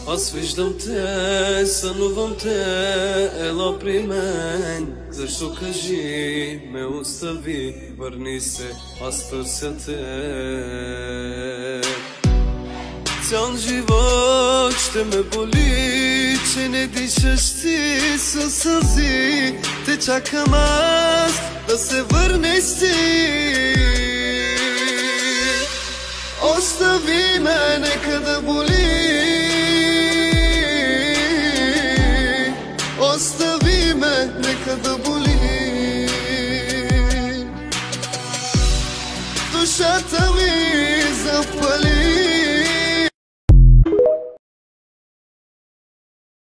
Аз виждам те, сънувам те, ела при мен. Защо кажи, ме остави, върни се, аз търся те. Цял живот ще ме боли, че не дишаш ти със сълзи. Те чакам аз да се върнеш ти. Остави мене